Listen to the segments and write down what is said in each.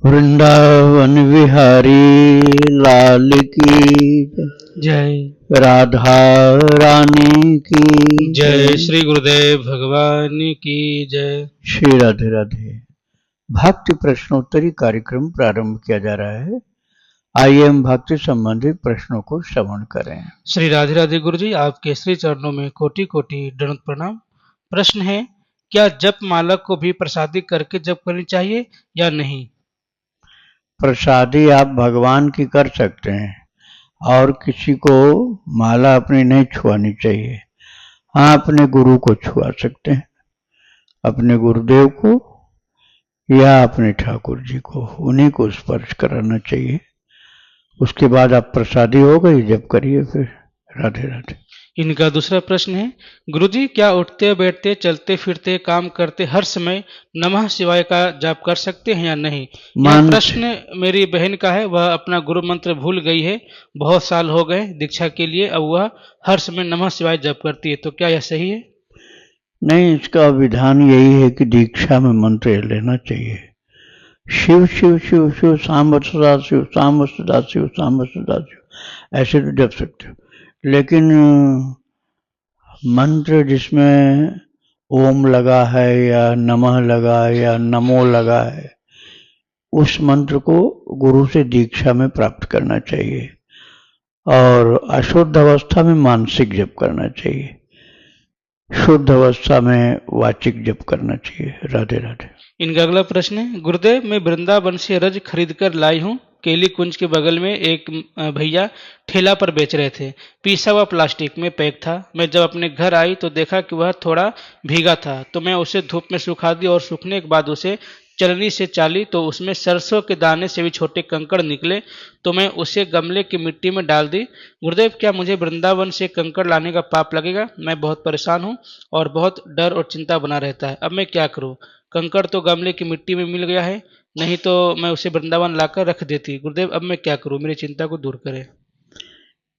वृंदावन विहारी लाल की जय। राधा रानी की जय। श्री गुरुदेव भगवान की जय। श्री राधे राधे। भक्ति प्रश्नोत्तरी कार्यक्रम प्रारंभ किया जा रहा है। आइए हम भक्ति संबंधित प्रश्नों को श्रवण करें। श्री राधे राधे गुरु जी, आपके श्री चरणों में कोटि कोटि दंडवत प्रणाम। प्रश्न है, क्या जप माला को भी प्रसादी करके जप करनी चाहिए या नहीं? प्रसादी आप भगवान की कर सकते हैं और किसी को माला अपनी नहीं छुआनी चाहिए। हाँ, अपने गुरु को छुआ सकते हैं, अपने गुरुदेव को या अपने ठाकुर जी को, उन्हीं को स्पर्श कराना चाहिए। उसके बाद आप प्रसादी हो गई, जब करिए फिर। राधे राधे। इनका दूसरा प्रश्न है, गुरुजी क्या उठते बैठते चलते फिरते काम करते हर समय नमः शिवाय का जाप कर सकते हैं या नहीं? यह प्रश्न मेरी बहन का है। वह अपना गुरु मंत्र भूल गई है, बहुत साल हो गए दीक्षा के लिए, अब वह हर समय नमः शिवाय जाप करती है, तो क्या यह सही है? नहीं, इसका विधान यही है कि दीक्षा में मंत्र लेना चाहिए। शिव शिव शिव शिव सांब सदा शिव, सांब सदा शिव, सांब सदा शिव, ऐसे तो जप सकते हो। लेकिन मंत्र जिसमें ओम लगा है या नमः लगा है या नमो लगा है, उस मंत्र को गुरु से दीक्षा में प्राप्त करना चाहिए और अशुद्ध अवस्था में मानसिक जप करना चाहिए, शुद्ध अवस्था में वाचिक जप करना चाहिए। राधे राधे। इनका अगला प्रश्न है, गुरुदेव मैं वृंदावन से रज खरीद कर लाई हूँ। केली कुंज के बगल में एक भैया ठेला पर बेच रहे थे। पीसा हुआ प्लास्टिक में पैक था। मैं जब अपने घर आई तो देखा कि वह थोड़ा भीगा था, तो मैं उसे धूप में सुखा दी और सूखने के बाद उसे चलनी से चाली तो उसमें सरसों के दाने से भी छोटे कंकड़ निकले, तो मैं उसे गमले की मिट्टी में डाल दी। गुरुदेव क्या मुझे वृंदावन से कंकड़ लाने का पाप लगेगा? मैं बहुत परेशान हूँ और बहुत डर और चिंता बना रहता है। अब मैं क्या करूँ? कंकड़ तो गमले की मिट्टी में मिल गया है, नहीं तो मैं उसे वृंदावन लाकर रख देती। गुरुदेव अब मैं क्या करूं, मेरी चिंता को दूर करें।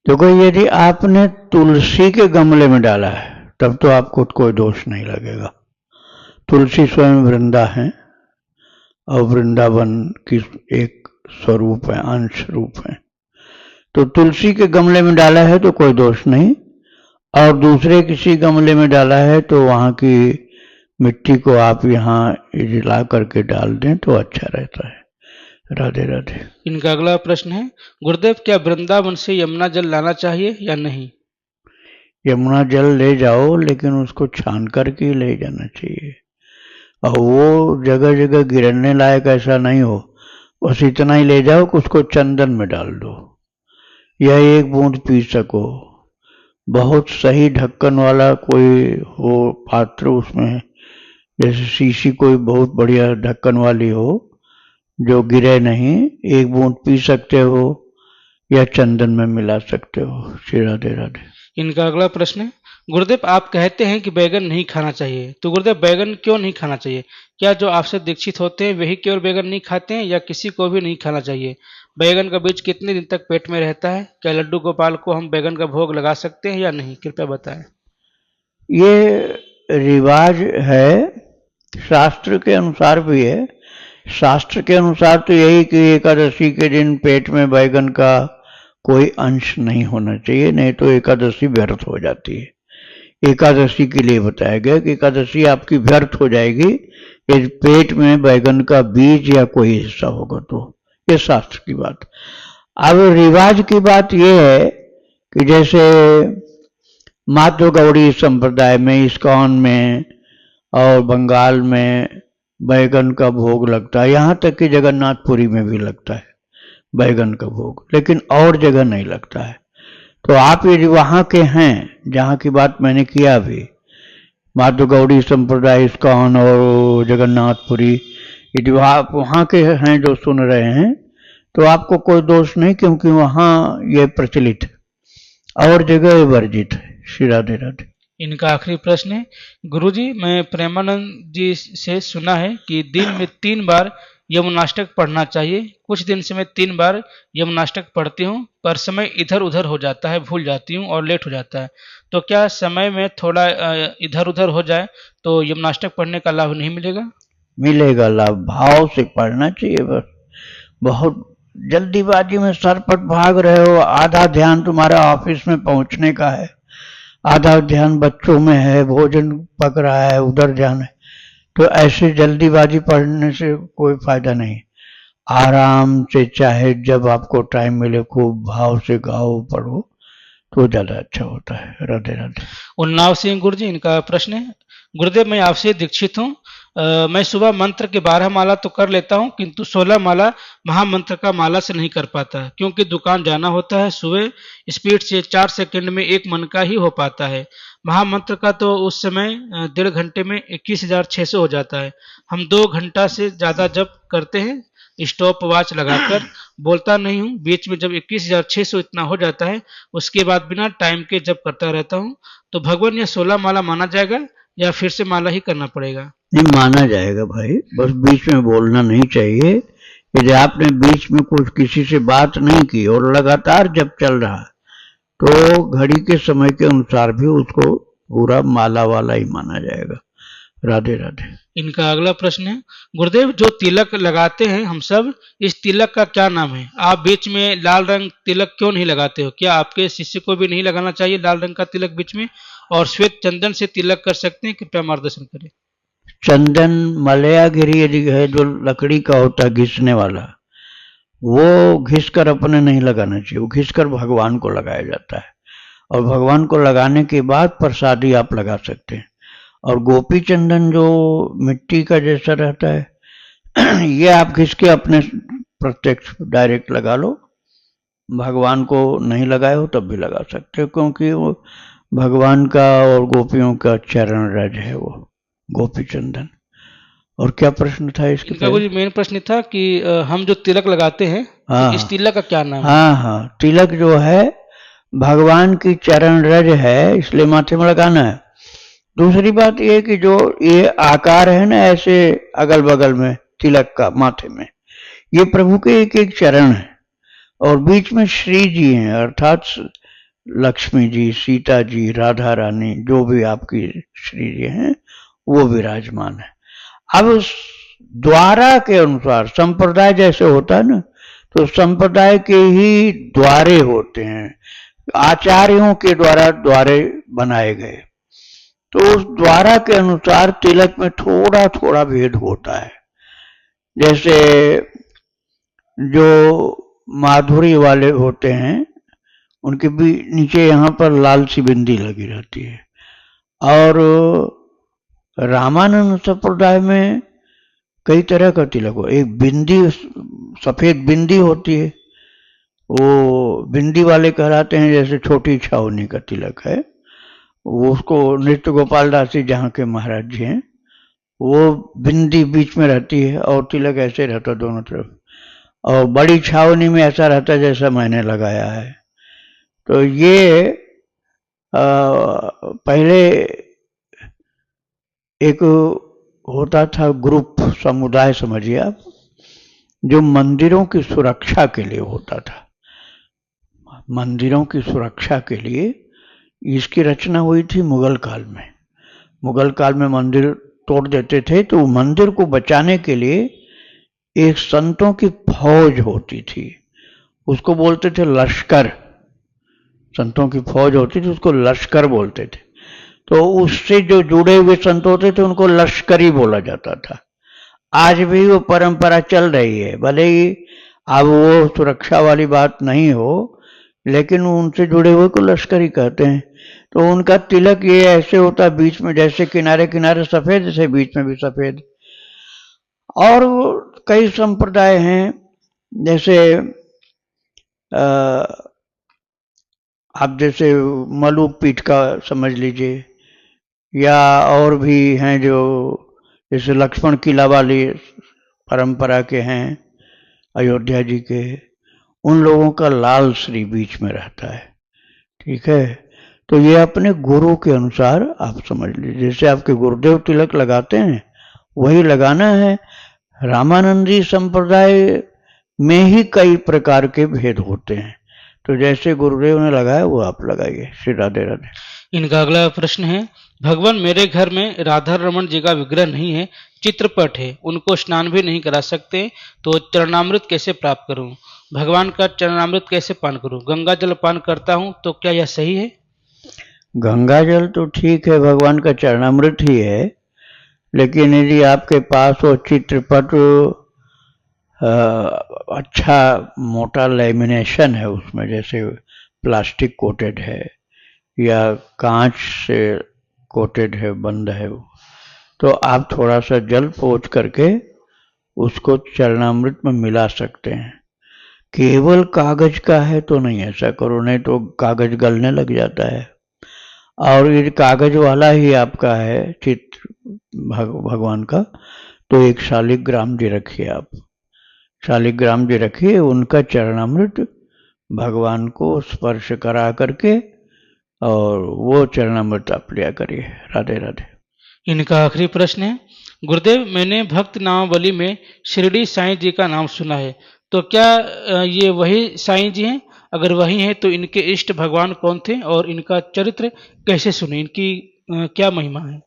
देखो, यदि आपने तुलसी के गमले में डाला है तब तो आपको कोई दोष नहीं लगेगा। तुलसी स्वयं वृंदा है और वृंदावन की एक स्वरूप है, अंश रूप है। तो तुलसी के गमले में डाला है तो कोई दोष नहीं, और दूसरे किसी गमले में डाला है तो वहां की मिट्टी को आप यहाँ ला करके डाल दें तो अच्छा रहता है। राधे राधे। इनका अगला प्रश्न है, गुरुदेव क्या वृंदावन से यमुना जल लाना चाहिए या नहीं? यमुना जल ले जाओ, लेकिन उसको छान करके ले जाना चाहिए और वो जगह जगह गिरने लायक ऐसा नहीं हो, बस इतना ही ले जाओ कि उसको चंदन में डाल दो या एक बूंद पी सको। बहुत सही ढक्कन वाला कोई हो पात्र, उसमें जैसे शीशी कोई बहुत बढ़िया ढक्कन वाली हो जो गिरे नहीं, एक बूंद पी सकते हो या चंदन में मिला सकते हो। श्री राधे राधे। इनका अगला प्रश्न है, गुरुदेव आप कहते हैं कि बैगन नहीं खाना चाहिए, तो गुरुदेव बैगन क्यों नहीं खाना चाहिए? क्या जो आपसे दीक्षित होते हैं वही केवल बैगन नहीं खाते हैं या किसी को भी नहीं खाना चाहिए? बैगन का बीज कितने दिन तक पेट में रहता है? क्या लड्डू गोपाल को हम बैगन का भोग लगा सकते हैं या नहीं? कृपया बताएं। ये रिवाज है, शास्त्र के अनुसार भी है। शास्त्र के अनुसार तो यही कि एकादशी के दिन पेट में बैगन का कोई अंश नहीं होना चाहिए, नहीं तो एकादशी व्यर्थ हो जाती है। एकादशी के लिए बताया गया कि एकादशी आपकी व्यर्थ हो जाएगी यदि पेट में बैगन का बीज या कोई हिस्सा होगा तो। ये शास्त्र की बात। अब रिवाज की बात यह है कि जैसे माधव गौड़ी संप्रदाय में, इस्कॉन में और बंगाल में बैगन का भोग लगता है, यहाँ तक कि जगन्नाथपुरी में भी लगता है बैगन का भोग, लेकिन और जगह नहीं लगता है। तो आप यदि वहाँ के हैं, जहाँ की बात मैंने किया अभी, माधव गौड़ी संप्रदाय, इस्कॉन और जगन्नाथपुरी, यदि आप वहाँ के हैं जो सुन रहे हैं तो आपको कोई दोष नहीं, क्योंकि वहाँ ये प्रचलित है और जगह वर्जित है। श्री राधे राधे। इनका आखिरी प्रश्न है, गुरुजी मैं प्रेमानंद जी से सुना है कि दिन में 3 बार यमुनाष्टक पढ़ना चाहिए। कुछ दिन से मैं 3 बार यमुनाष्टक पढ़ती हूँ, पर समय इधर उधर हो जाता है, भूल जाती हूँ और लेट हो जाता है। तो क्या समय में थोड़ा इधर उधर हो जाए तो यमुनाष्टक पढ़ने का लाभ नहीं मिलेगा? मिलेगा लाभ, भाव से पढ़ना चाहिए बस। बहुत जल्दीबाजी में सरपट भाग रहे हो, आधा ध्यान तुम्हारा ऑफिस में पहुंचने का है, आधा ध्यान बच्चों में है, भोजन पक रहा है, उधर ध्यान है, तो ऐसे जल्दीबाजी पढ़ने से कोई फायदा नहीं। आराम से चाहे जब आपको टाइम मिले खूब भाव से गाओ पढ़ो तो ज्यादा अच्छा होता है। राधे राधे। उन्नाव सिंह गुरु जी, इनका प्रश्न है, गुरुदेव मैं आपसे दीक्षित हूँ। मैं सुबह मंत्र के 12 माला तो कर लेता हूँ, किंतु 16 माला महामंत्र का माला से नहीं कर पाता, क्योंकि दुकान जाना होता है। सुबह स्पीड से 4 सेकंड में एक मन का ही हो पाता है। महामंत्र का तो उस समय 1.5 घंटे में 21,600 हो जाता है। हम 2 घंटा से ज्यादा जब करते हैं, स्टॉप वॉच लगाकर। बोलता नहीं हूँ, बीच में जब 21,600 इतना हो जाता है, उसके बाद बिना टाइम के जब करता रहता हूँ। तो भगवान, यह 16 माला माना जाएगा या फिर से माला ही करना पड़ेगा? नहीं, माना जाएगा भाई, बस बीच में बोलना नहीं चाहिए। यदि आपने बीच में कुछ किसी से बात नहीं की और लगातार जब चल रहा तो घड़ी के समय के अनुसार भी उसको पूरा माला वाला ही माना जाएगा। राधे राधे। इनका अगला प्रश्न है, गुरुदेव जो तिलक लगाते हैं हम सब, इस तिलक का क्या नाम है? आप बीच में लाल रंग तिलक क्यों नहीं लगाते हो? क्या आपके शिष्य को भी नहीं लगाना चाहिए लाल रंग का तिलक बीच में? और श्वेत चंदन से तिलक कर सकते हैं? कृपया मार्गदर्शन करें। चंदन मलयागिरी यदि है जो लकड़ी का होता है घिसने वाला, वो घिस कर अपने नहीं लगाना चाहिए, वो घिस कर भगवान को लगाया जाता है, और भगवान को लगाने के बाद प्रसादी आप लगा सकते हैं। और गोपी चंदन जो मिट्टी का जैसा रहता है ये आप घिस के अपने प्रत्यक्ष डायरेक्ट लगा लो। भगवान को नहीं लगाए हो तब भी लगा सकते हो, क्योंकि वो भगवान का और गोपियों का चरण रज है वो गोपी चंदन। और क्या प्रश्न था इसके इनका कुछ मेन प्रश्न था कि हम जो तिलक लगाते हैं, हाँ, इस तिलक का क्या नाम है? हाँ, तिलक जो है भगवान की चरण रज है, इसलिए माथे में लगाना है। दूसरी बात ये कि जो ये आकार है ना ऐसे अगल बगल में तिलक का माथे में, ये प्रभु के एक एक चरण है, और बीच में श्री जी हैं, अर्थात लक्ष्मी जी, सीता जी, राधा रानी, जो भी आपकी श्री जी हैं वो विराजमान है। अब उस द्वारा के अनुसार संप्रदाय जैसे होता है ना, तो संप्रदाय के ही द्वारे होते हैं, आचार्यों के द्वारा द्वारे बनाए गए, तो उस द्वारा के अनुसार तिलक में थोड़ा थोड़ा भेद होता है। जैसे जो माधुरी वाले होते हैं उनके भी नीचे यहाँ पर लाल सी बिंदी लगी रहती है, और रामानंद संप्रदाय में कई तरह का तिलक हो, एक बिंदी सफेद बिंदी होती है, वो बिंदी वाले कहलाते हैं। जैसे छोटी छावनी का तिलक है, वो उसको नृत्य गोपाल दास जी जहाँ के महाराज जी हैं, वो बिंदी बीच में रहती है और तिलक ऐसे रहता दोनों तरफ, और बड़ी छावनी में ऐसा रहता है जैसा मैंने लगाया है। तो ये पहले एक होता था ग्रुप, समुदाय समझिए आप, जो मंदिरों की सुरक्षा के लिए होता था। मंदिरों की सुरक्षा के लिए इसकी रचना हुई थी मुगल काल में। मुगल काल में मंदिर तोड़ देते थे, तो मंदिर को बचाने के लिए एक संतों की फौज होती थी, उसको बोलते थे लश्कर। संतों की फौज होती थी, उसको लश्कर बोलते थे। तो उससे जो जुड़े हुए संत होते थे उनको लश्करी बोला जाता था। आज भी वो परंपरा चल रही है, भले ही अब वो सुरक्षा वाली बात नहीं हो, लेकिन उनसे जुड़े हुए को लश्करी कहते हैं। तो उनका तिलक ये ऐसे होता, बीच में जैसे किनारे किनारे सफेद, से बीच में भी सफेद। और कई संप्रदाय हैं, जैसे आप जैसे मलुक पीठ का समझ लीजिए, या और भी हैं जो जैसे लक्ष्मण किला वाली परंपरा के हैं अयोध्या जी के, उन लोगों का लाल श्री बीच में रहता है। ठीक है, तो ये अपने गुरु के अनुसार आप समझ लीजिए, जैसे आपके गुरुदेव तिलक लगाते हैं वही लगाना है। रामानंदी संप्रदाय में ही कई प्रकार के भेद होते हैं, तो जैसे गुरुदेव ने लगाया वो आप लगाइए। श्री राधे राधे। इनका अगला प्रश्न है, भगवान मेरे घर में राधा रमन जी का विग्रह नहीं है, चित्रपट है, उनको स्नान भी नहीं करा सकते, तो चरणामृत कैसे प्राप्त करूं? भगवान का चरणामृत कैसे पान करूं? गंगा जल पान करता हूं तो क्या यह सही है? गंगा जल तो ठीक है, भगवान का चरणामृत ही है, लेकिन यदि आपके पास वो चित्रपट अच्छा मोटा लेमिनेशन है उसमें, जैसे प्लास्टिक कोटेड है या कांच से कोटेड है, बंद है वो, तो आप थोड़ा सा जल पोंछ करके उसको चरणामृत में मिला सकते हैं। केवल कागज का है तो नहीं ऐसा करो, नहीं तो कागज गलने लग जाता है। और यदि कागज वाला ही आपका है चित्र भगवान का, तो एक शालिग्राम जी रखिए आप, शालिग्राम जी रखिए, उनका चरणामृत भगवान को स्पर्श करा करके और वो चरणामृत आप लिया करिए। राधे राधे। इनका आखिरी प्रश्न है, गुरुदेव मैंने भक्त नामावली में शिरडी साईं जी का नाम सुना है, तो क्या ये वही साईं जी हैं? अगर वही हैं तो इनके इष्ट भगवान कौन थे और इनका चरित्र कैसे सुने, इनकी क्या महिमा है?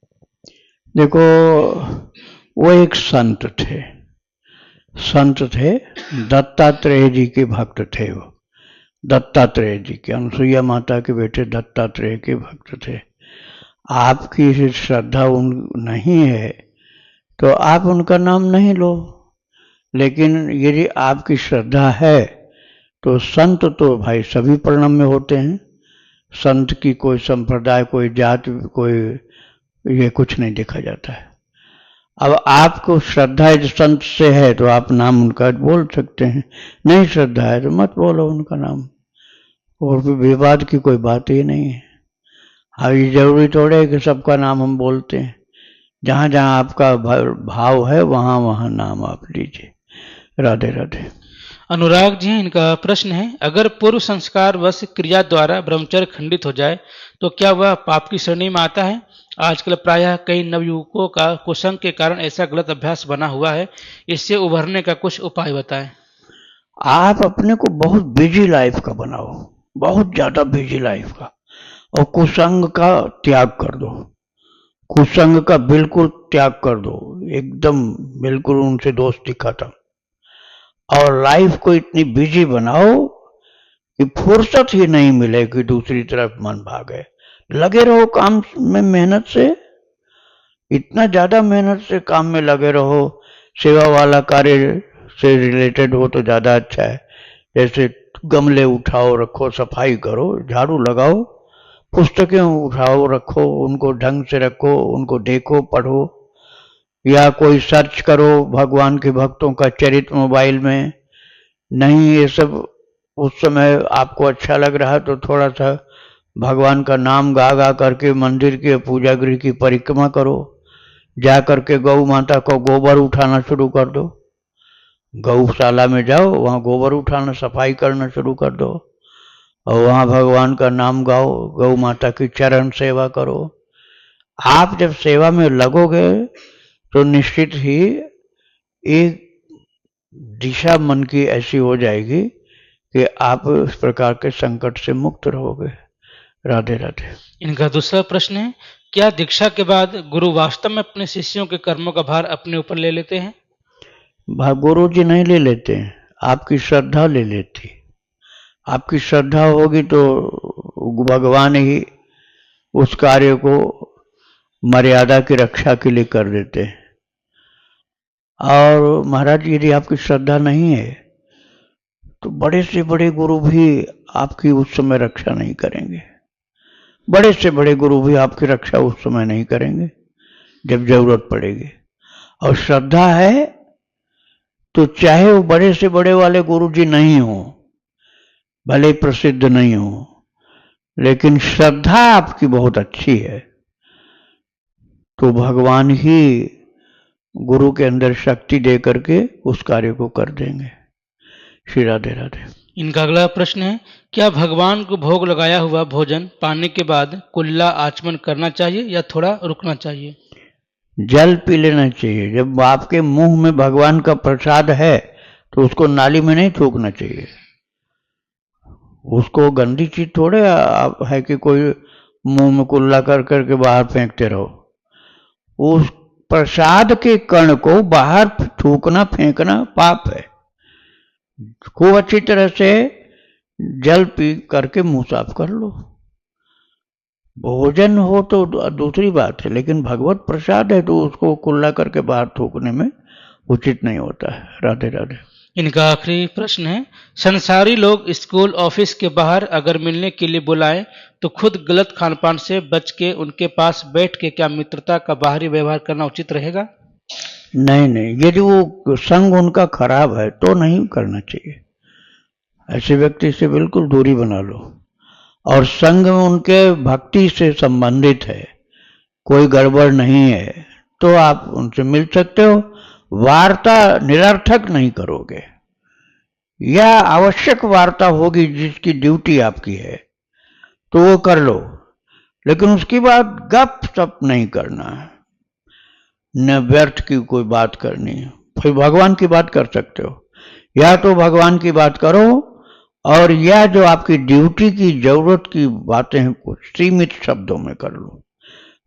देखो, वो एक संत थे, संत थे, दत्तात्रेय जी के भक्त थे वो, दत्तात्रेय जी के, अनुसुईया माता के बेटे दत्तात्रेय के भक्त थे। आपकी श्रद्धा उन नहीं है तो आप उनका नाम नहीं लो, लेकिन यदि आपकी श्रद्धा है तो संत तो भाई सभी वर्णों में होते हैं। संत की कोई संप्रदाय, कोई जाति, कोई ये कुछ नहीं देखा जाता है। अब आपको श्रद्धा यदि संत से है तो आप नाम उनका बोल सकते हैं, नहीं श्रद्धा है तो मत बोलो उनका नाम, और विवाद की कोई बात ही नहीं है। अब ये जरूरी थोड़े है कि सबका नाम हम बोलते हैं, जहाँ जहाँ आपका भाव है वहाँ वहाँ नाम आप लीजिए। राधे राधे। अनुराग जी, इनका प्रश्न है, अगर पूर्व संस्कार वश क्रिया द्वारा ब्रह्मचर्य खंडित हो जाए तो क्या वह पाप की श्रेणी में आता है? आजकल प्रायः कई नवयुवकों का कुसंग के कारण ऐसा गलत अभ्यास बना हुआ है, इससे उभरने का कुछ उपाय बताएं। आप अपने को बहुत बिजी लाइफ का बनाओ, बहुत ज्यादा बिजी लाइफ का, और कुसंग का त्याग कर दो, कुसंग का बिल्कुल त्याग कर दो, एकदम बिल्कुल उनसे दोस्ती खत्म, और लाइफ को इतनी बिजी बनाओ कि फुर्सत ही नहीं मिले कि दूसरी तरफ मन भागे। लगे रहो काम में मेहनत से, इतना ज्यादा मेहनत से काम में लगे रहो, सेवा वाला कार्य से रिलेटेड हो तो ज्यादा अच्छा है, जैसे गमले उठाओ रखो, सफाई करो, झाड़ू लगाओ, पुस्तकें उठाओ रखो, उनको ढंग से रखो, उनको देखो पढ़ो, या कोई सर्च करो भगवान के भक्तों का चरित्र मोबाइल में। नहीं ये सब उस समय आपको अच्छा लग रहा है तो थोड़ा सा भगवान का नाम गा गा करके मंदिर के पूजा गृह की परिक्रमा करो, जा करके गौ माता को गोबर उठाना शुरू कर दो, गौशाला में जाओ, वहाँ गोबर उठाना, सफाई करना शुरू कर दो, और वहाँ भगवान का नाम गाओ, गौ माता की चरण सेवा करो। आप जब सेवा में लगोगे तो निश्चित ही एक दिशा मन की ऐसी हो जाएगी कि आप इस प्रकार के संकट से मुक्त रहोगे। राधे राधे। इनका दूसरा प्रश्न है, क्या दीक्षा के बाद गुरु वास्तव में अपने शिष्यों के कर्मों का भार अपने ऊपर ले लेते हैं? गुरु जी नहीं ले लेते हैं, आपकी श्रद्धा ले लेती। आपकी श्रद्धा होगी तो भगवान ही उस कार्य को मर्यादा की रक्षा के लिए कर देते हैं। और महाराज यदि आपकी श्रद्धा नहीं है तो बड़े से बड़े गुरु भी आपकी उस समय रक्षा नहीं करेंगे, बड़े से बड़े गुरु भी आपकी रक्षा उस समय नहीं करेंगे जब जरूरत पड़ेगी। और श्रद्धा है तो चाहे वो बड़े से बड़े वाले गुरु जी नहीं हो, भले प्रसिद्ध नहीं हो, लेकिन श्रद्धा आपकी बहुत अच्छी है तो भगवान ही गुरु के अंदर शक्ति दे करके उस कार्य को कर देंगे। श्री राधे राधे। इनका अगला प्रश्न है, क्या भगवान को भोग लगाया हुआ भोजन पाने के बाद कुल्ला आचमन करना चाहिए या थोड़ा रुकना चाहिए? जल पी लेना चाहिए। जब आपके मुंह में भगवान का प्रसाद है तो उसको नाली में नहीं थूकना चाहिए, उसको गंदी चीज थोड़े है कि कोई मुंह में कुल्ला कर करके बाहर फेंकते रहो। उस प्रसाद के कण को बाहर थूकना फेंकना पाप है। खूब अच्छी तरह से जल पी करके मुंह साफ कर लो। भोजन हो तो दूसरी बात है, लेकिन भगवत प्रसाद है तो उसको कुल्ला करके बाहर थूकने में उचित नहीं होता है। राधे राधे। इनका आखिरी प्रश्न है, संसारी लोग स्कूल ऑफिस के बाहर अगर मिलने के लिए बुलाएं तो खुद गलत खान पान से बच के उनके पास बैठ के क्या मित्रता का बाहरी व्यवहार करना उचित रहेगा? नहीं नहीं, यदि वो संग उनका खराब है तो नहीं करना चाहिए। ऐसे व्यक्ति से बिल्कुल दूरी बना लो। और संग में उनके भक्ति से संबंधित है, कोई गड़बड़ नहीं है, तो आप उनसे मिल सकते हो। वार्ता निरर्थक नहीं करोगे, या आवश्यक वार्ता होगी जिसकी ड्यूटी आपकी है तो वो कर लो, लेकिन उसके बाद गप सप नहीं करना, न व्यर्थ की कोई बात करनी। फिर भगवान की बात कर सकते हो, या तो भगवान की बात करो, और या जो आपकी ड्यूटी की जरूरत की बातें हैं कुछ सीमित शब्दों में कर लो।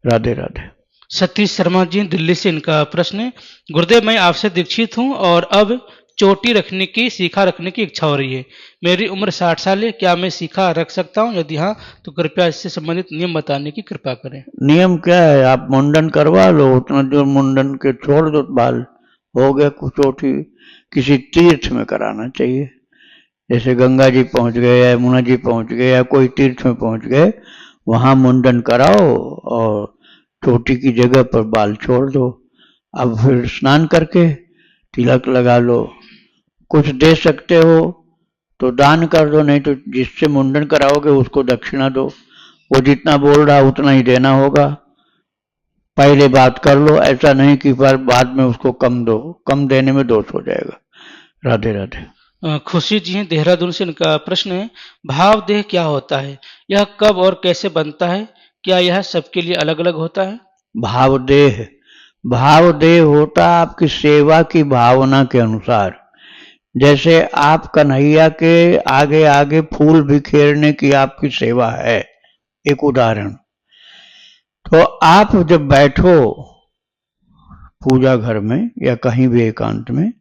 राधे राधे। सतीश शर्मा जी दिल्ली से, इनका प्रश्न है, गुरुदेव मैं आपसे दीक्षित हूँ और अब चोटी रखने की सीखा रखने की इच्छा हो रही है। मेरी उम्र 60 साल है, क्या मैं सीखा रख सकता हूँ? यदि हाँ तो कृपया इससे संबंधित नियम बताने की कृपा करें। नियम क्या है? आप मुंडन करवा लो, उतना जो मुंडन के छोड़ दो बाल, हो गया। चोटी किसी तीर्थ में कराना चाहिए, जैसे गंगा जी पहुंच गए या यमुना जी पहुंच गए या कोई तीर्थ में पहुंच गए, वहां मुंडन कराओ और चोटी की जगह पर बाल छोड़ दो। अब फिर स्नान करके तिलक लगा लो। कुछ दे सकते हो तो दान कर दो, नहीं तो जिससे मुंडन कराओगे उसको दक्षिणा दो। वो जितना बोल रहा उतना ही देना होगा। पहले बात कर लो, ऐसा नहीं कि पर बाद में उसको कम दो, कम देने में दोष हो जाएगा। राधे राधे। खुशी जी हैं देहरादून से, इनका प्रश्न है, भाव देह क्या होता है? यह कब और कैसे बनता है? क्या यह सबके लिए अलग अलग होता है? भावदेह, भावदेह होता आपकी सेवा की भावना के अनुसार। जैसे आप कन्हैया के आगे आगे फूल बिखेरने की आपकी सेवा है, एक उदाहरण। तो आप जब बैठो पूजा घर में या कहीं भी एकांत में,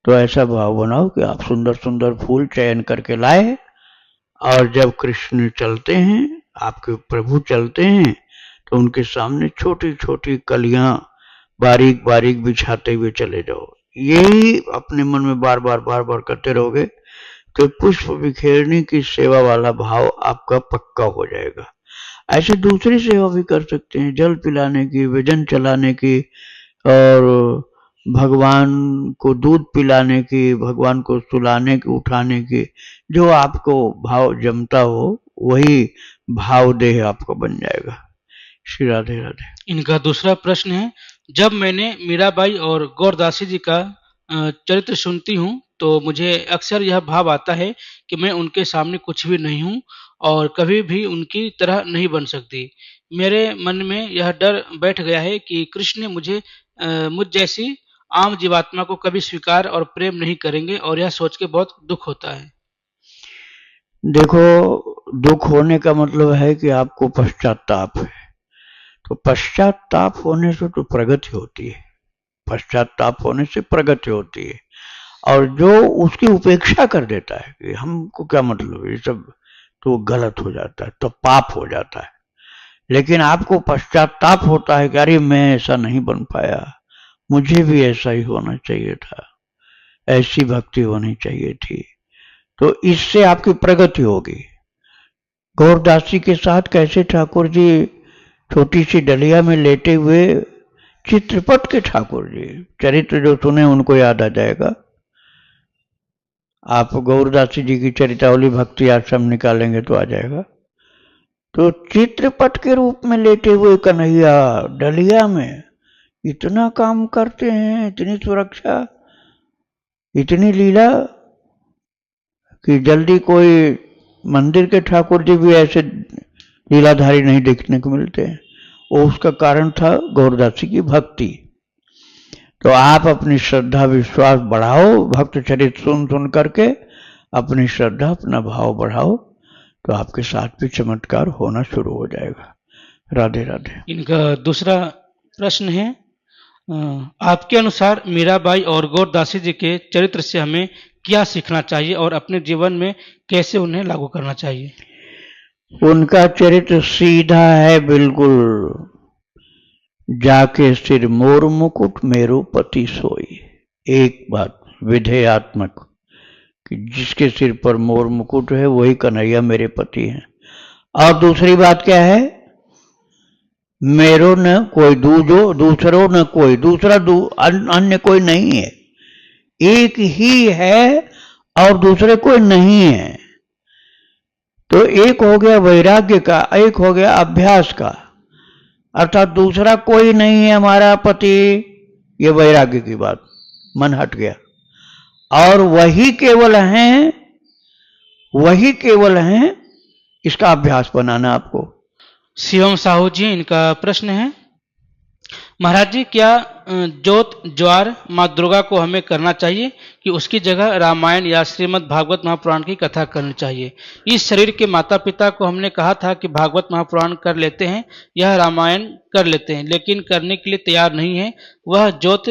तो ऐसा भाव बनाओ कि आप सुंदर सुंदर फूल चयन करके लाए, और जब कृष्ण चलते हैं, आपके प्रभु चलते हैं, तो उनके सामने छोटी छोटी कलियां बारीक बारीक बिछाते हुए चले जाओ। यही अपने मन में बार बार करते रहोगे तो पुष्प बिखेरने की सेवा वाला भाव आपका पक्का हो जाएगा। ऐसे दूसरी सेवा भी कर सकते हैं, जल पिलाने की, व्यजन चलाने की, और भगवान को दूध पिलाने की, भगवान को सुलाने की, उठाने की। जो आपको भाव जमता हो वही भाव देह आपको बन जाएगा। श्री राधे राधे। इनका दूसरा प्रश्न है, जब मैंने मीराबाई और गौरदासी जी का चरित्र सुनती हूँ तो मुझे अक्सर यह भाव आता है कि मैं उनके सामने कुछ भी नहीं हूँ और कभी भी उनकी तरह नहीं बन सकती। मेरे मन में यह डर बैठ गया है कि कृष्ण मुझ जैसी आम जीवात्मा को कभी स्वीकार और प्रेम नहीं करेंगे, और यह सोच के बहुत दुख होता है। देखो, दुख होने का मतलब है कि आपको पश्चाताप है। तो पश्चाताप होने से तो प्रगति होती है, पश्चाताप होने से प्रगति होती है। और जो उसकी उपेक्षा कर देता है कि हमको क्या मतलब, ये सब तो गलत हो जाता है, तो पाप हो जाता है। लेकिन आपको पश्चाताप होता है कि अरे मैं ऐसा नहीं बन पाया, मुझे भी ऐसा ही होना चाहिए था, ऐसी भक्ति होनी चाहिए थी, तो इससे आपकी प्रगति होगी। गौरदासी के साथ कैसे ठाकुर जी छोटी सी डलिया में लेटे हुए, चित्रपट के ठाकुर जी, चरित्र जो सुने उनको याद आ जाएगा। आप गौरदासी जी की चरितावली भक्ति आश्रम निकालेंगे तो आ जाएगा। तो चित्रपट के रूप में लेटे हुए कन्हैया डलिया में इतना काम करते हैं, इतनी सुरक्षा, इतनी लीला, कि जल्दी कोई मंदिर के ठाकुर जी भी ऐसे लीलाधारी नहीं देखने को मिलते हैं। वो उसका कारण था गौरदासी की भक्ति। तो आप अपनी श्रद्धा विश्वास बढ़ाओ, भक्त चरित सुन सुन करके अपनी श्रद्धा अपना भाव बढ़ाओ, तो आपके साथ भी चमत्कार होना शुरू हो जाएगा। राधे राधे। इनका दूसरा प्रश्न है, आपके अनुसार मीराबाई और गौरदासी जी के चरित्र से हमें क्या सीखना चाहिए और अपने जीवन में कैसे उन्हें लागू करना चाहिए? उनका चरित्र सीधा है बिल्कुल। जाके सिर मोर मुकुट मेरो पति सोई। एक बात विधेयात्मक कि जिसके सिर पर मोर मुकुट है वही कन्हैया मेरे पति हैं। और दूसरी बात क्या है, मेरो न कोई दूजो दूसरो न कोई दूसरा अन्य कोई नहीं है, एक ही है और दूसरे कोई नहीं है। तो एक हो गया वैराग्य का, एक हो गया अभ्यास का, अर्थात दूसरा कोई नहीं है हमारा पति, ये वैराग्य की बात, मन हट गया। और वही केवल हैं, वही केवल हैं, इसका अभ्यास बनाना आपको। शिवम साहू जी, इनका प्रश्न है, महाराज जी क्या जोत ज्वार माँ दुर्गा को हमें करना चाहिए कि उसकी जगह रामायण या श्रीमद् भागवत महापुराण की कथा करनी चाहिए? इस शरीर के माता पिता को हमने कहा था कि भागवत महापुराण कर लेते हैं, यह रामायण कर लेते हैं, लेकिन करने के लिए तैयार नहीं है, वह जोत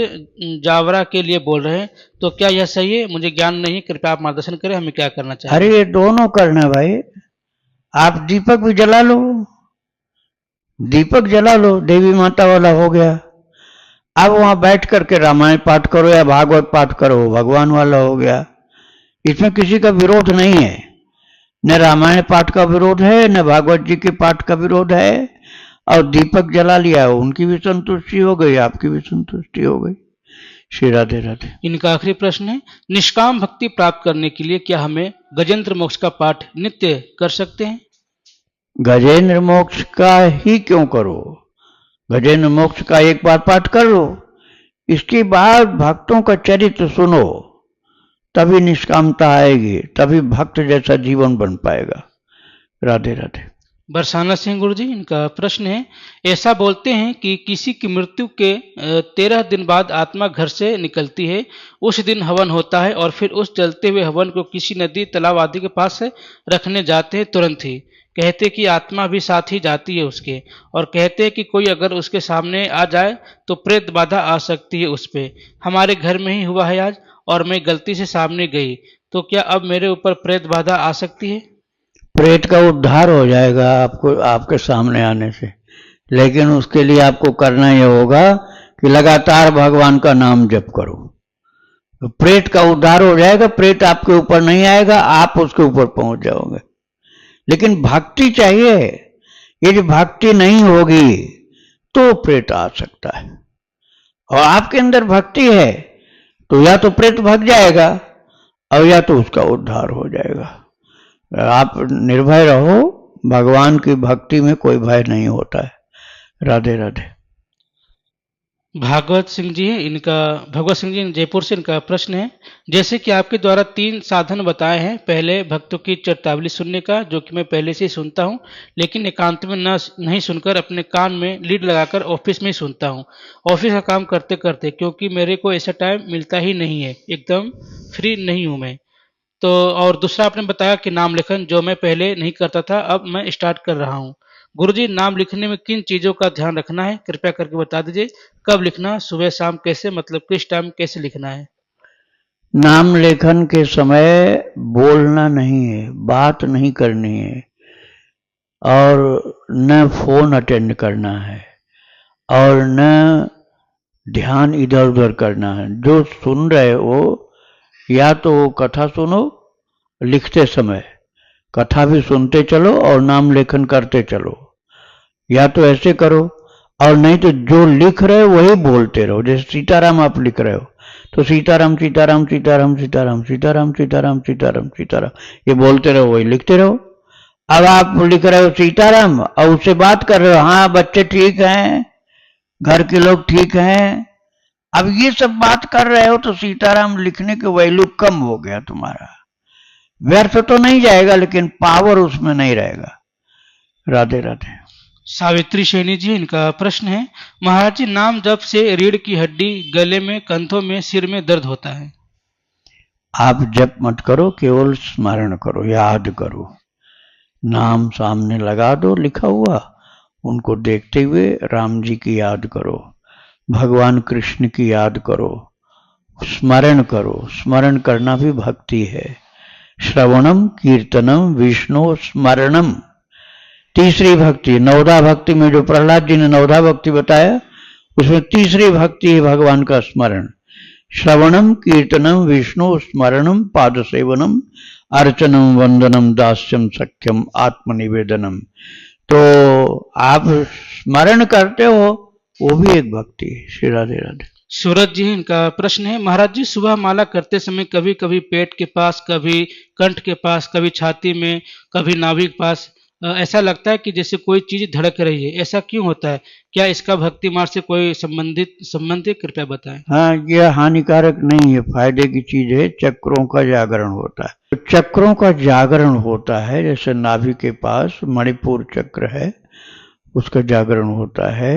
जावरा के लिए बोल रहे हैं। तो क्या यह सही है? मुझे ज्ञान नहीं, कृपया आप मार्गदर्शन करें, हमें क्या करना चाहिए? अरे ये दोनों करना भाई, आप दीपक भी जला लो, दीपक जला लो, देवी माता वाला हो गया। अब वहां बैठ करके रामायण पाठ करो या भागवत पाठ करो, भगवान वाला हो गया। इसमें किसी का विरोध नहीं है, न रामायण पाठ का विरोध है, न भागवत जी के पाठ का विरोध है। और दीपक जला लिया, उनकी भी संतुष्टि हो गई, आपकी भी संतुष्टि हो गई। श्री राधे राधे। इनका आखिरी प्रश्न है, निष्काम भक्ति प्राप्त करने के लिए क्या हमें गजेंद्र मोक्ष का पाठ नित्य कर सकते हैं? गजेंद्र मोक्ष का ही क्यों करो, गजेंद्र मोक्ष का एक बार पाठ कर लो, इसके बाद भक्तों का चरित्र सुनो, तभी निष्कामता आएगी, तभी भक्त जैसा जीवन बन पाएगा। राधे राधे। बरसाना सिंह गुरु जी, इनका प्रश्न है, ऐसा बोलते हैं कि किसी की मृत्यु के 13 दिन बाद आत्मा घर से निकलती है, उस दिन हवन होता है और फिर उस जलते हुए हवन को किसी नदी तालाब आदि के पास रखने जाते हैं तुरंत ही। कहते कि आत्मा भी साथ ही जाती है उसके, और कहते हैं कि कोई अगर उसके सामने आ जाए तो प्रेत बाधा आ सकती है उस पे। हमारे घर में ही हुआ है आज, और मैं गलती से सामने गई, तो क्या अब मेरे ऊपर प्रेत बाधा आ सकती है? प्रेत का उद्धार हो जाएगा आपको, आपके सामने आने से, लेकिन उसके लिए आपको करना यह होगा कि लगातार भगवान का नाम जप करो, तो प्रेत का उद्धार हो जाएगा। प्रेत आपके ऊपर नहीं आएगा, आप उसके ऊपर पहुंच जाओगे। लेकिन भक्ति चाहिए, यदि भक्ति नहीं होगी तो प्रेत आ सकता है, और आपके अंदर भक्ति है तो या तो प्रेत भाग जाएगा और या तो उसका उद्धार हो जाएगा। आप निर्भय रहो, भगवान की भक्ति में कोई भय नहीं होता है। राधे राधे। भागवत सिंह जी, इनका भगवत सिंह जी जयपुर से, इनका प्रश्न है, जैसे कि आपके द्वारा 3 साधन बताए हैं, पहले भक्तों की चर्तावली सुनने का, जो कि मैं पहले से ही सुनता हूं, लेकिन एकांत में नहीं सुनकर अपने कान में लीड लगाकर ऑफिस में ही सुनता हूं, ऑफिस का काम करते करते, क्योंकि मेरे को ऐसा टाइम मिलता ही नहीं है, एकदम फ्री नहीं हूं मैं। तो और दूसरा आपने बताया कि नाम लेखन, जो मैं पहले नहीं करता था, अब मैं स्टार्ट कर रहा हूँ। गुरुजी, नाम लिखने में किन चीज़ों का ध्यान रखना है, कृपया करके बता दीजिए। कब लिखना, सुबह शाम, कैसे, मतलब किस टाइम कैसे लिखना है? नाम लेखन के समय बोलना नहीं है, बात नहीं करनी है, और न फोन अटेंड करना है, और न ध्यान इधर उधर करना है। जो सुन रहे हो, या तो कथा सुनो लिखते समय, कथा भी सुनते चलो और नाम लेखन करते चलो, या तो ऐसे करो, और नहीं तो जो लिख रहे हो वही बोलते रहो। जैसे सीताराम आप लिख रहे हो तो सीताराम सीताराम सीताराम सीताराम सीताराम सीताराम सीताराम सीताराम, ये बोलते रहो, वही लिखते रहो। अब आप लिख रहे हो सीताराम और उससे बात कर रहे हो, हाँ बच्चे ठीक हैं, घर के लोग ठीक हैं, अब ये सब बात कर रहे हो, तो सीताराम लिखने के वैल्यू कम हो गया तुम्हारा। व्यर्थ तो नहीं जाएगा, लेकिन पावर उसमें नहीं रहेगा। राधे राधे। सावित्री सैनी जी, इनका प्रश्न है, महाराज जी, नाम जप से रीढ़ की हड्डी, गले में, कंधों में, सिर में दर्द होता है। आप जप मत करो, केवल स्मरण करो, याद करो, नाम सामने लगा दो लिखा हुआ, उनको देखते हुए राम जी की याद करो, भगवान कृष्ण की याद करो, स्मरण करो। स्मरण करना भी भक्ति है। श्रवणम कीर्तनम विष्णु स्मरणम, तीसरी भक्ति। नवधा भक्ति में जो प्रहलाद जी ने नवधा भक्ति बताया, उसमें तीसरी भक्ति है भगवान का स्मरण। श्रवणम कीर्तनम विष्णु स्मरणम पाद सेवनम अर्चनम वंदनम दास्यम सख्यम आत्मनिवेदनम। तो आप स्मरण करते हो, वो भी एक भक्ति है। श्री राधे राधे। सूरज जी, इनका प्रश्न है, महाराज जी सुबह माला करते समय कभी कभी पेट के पास, कभी कंठ के पास, कभी छाती में, कभी नाभि के पास ऐसा लगता है कि जैसे कोई चीज धड़क रही है। ऐसा क्यों होता है? क्या इसका भक्ति मार्ग से कोई संबंध है? कृपया बताएं। हाँ, यह हानिकारक नहीं है, फायदे की चीज है। चक्रों का जागरण होता है। तो चक्रों का जागरण होता है, जैसे नाभि के पास मणिपुर चक्र है, उसका जागरण होता है।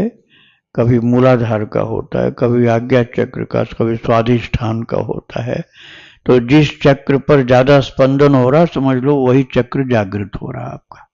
कभी मूलाधार का होता है, कभी आज्ञा चक्र का, कभी स्वाधिष्ठान का होता है। तो जिस चक्र पर ज्यादा स्पंदन हो रहा, समझ लो वही चक्र जागृत हो रहा है आपका।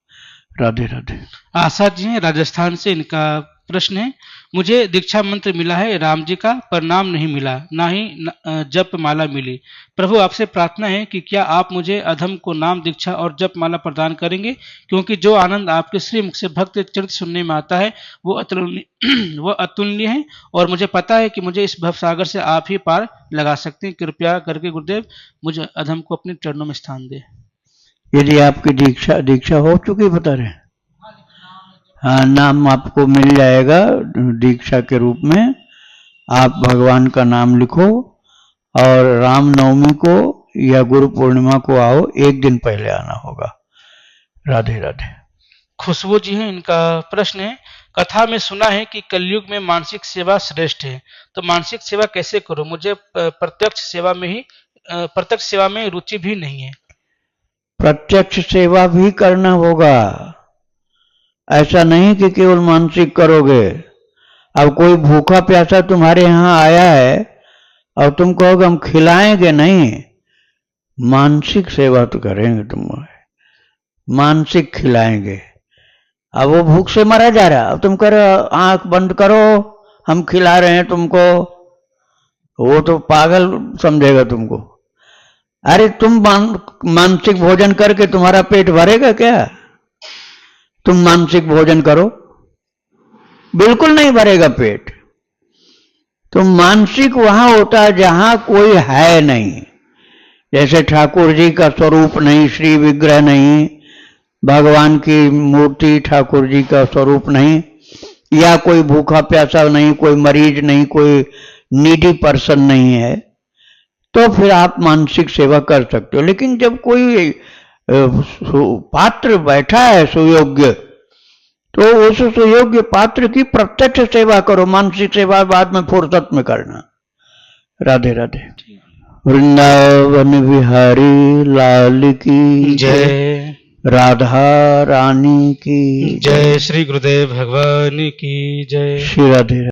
राधे राधे। आशा जी हैं राजस्थान से, इनका प्रश्न है, मुझे दीक्षा मंत्र मिला है राम जी का, पर नाम नहीं मिला, ना ही जप माला मिली। प्रभु आपसे प्रार्थना है कि क्या आप मुझे अधम को नाम दीक्षा और जप माला प्रदान करेंगे, क्योंकि जो आनंद आपके श्री मुख से भक्त चरित्र सुनने में आता है वो अतुलनीय वो अतुलनीय है, और मुझे पता है कि मुझे इस भवसागर से आप ही पार लगा सकते हैं। कृपया करके गुरुदेव मुझे अधम को अपने चरणों में स्थान दे। यदि आपकी दीक्षा हो चुकी बता रहे हैं, हाँ, नाम आपको मिल जाएगा दीक्षा के रूप में। आप भगवान का नाम लिखो और राम नवमी को या गुरु पूर्णिमा को आओ, एक दिन पहले आना होगा। राधे राधे। खुशबू जी हैं, इनका प्रश्न है, कथा में सुना है कि कलयुग में मानसिक सेवा श्रेष्ठ है, तो मानसिक सेवा कैसे करूं? मुझे प्रत्यक्ष सेवा में रुचि भी नहीं है। प्रत्यक्ष सेवा भी करना होगा, ऐसा नहीं कि केवल मानसिक करोगे। अब कोई भूखा प्यासा तुम्हारे यहाँ आया है और तुम कहोगे हम खिलाएंगे, नहीं, मानसिक सेवा तो करेंगे, तुम मानसिक खिलाएंगे। अब वो भूख से मरा जा रहा, अब तुम करो आंख बंद करो, हम खिला रहे हैं तुमको, वो तो पागल समझेगा तुमको। अरे तुम मानसिक भोजन करके तुम्हारा पेट भरेगा क्या? तुम मानसिक भोजन करो, बिल्कुल नहीं भरेगा पेट। तो मानसिक वहां होता है जहां कोई है नहीं, जैसे ठाकुर जी का स्वरूप नहीं, श्री विग्रह नहीं, भगवान की मूर्ति ठाकुर जी का स्वरूप नहीं, या कोई भूखा प्यासा नहीं, कोई मरीज नहीं, कोई नीडी पर्सन नहीं है, तो फिर आप मानसिक सेवा कर सकते हो। लेकिन जब कोई पात्र बैठा है सुयोग्य, तो उस सुयोग्य पात्र की प्रत्यक्ष सेवा करो, मानसिक सेवा बाद में फुर्सत में करना। राधे राधे। वृंदावन बिहारी लाल की जय, राधा रानी की जय, श्री गुरुदेव भगवान की जय। श्री राधे।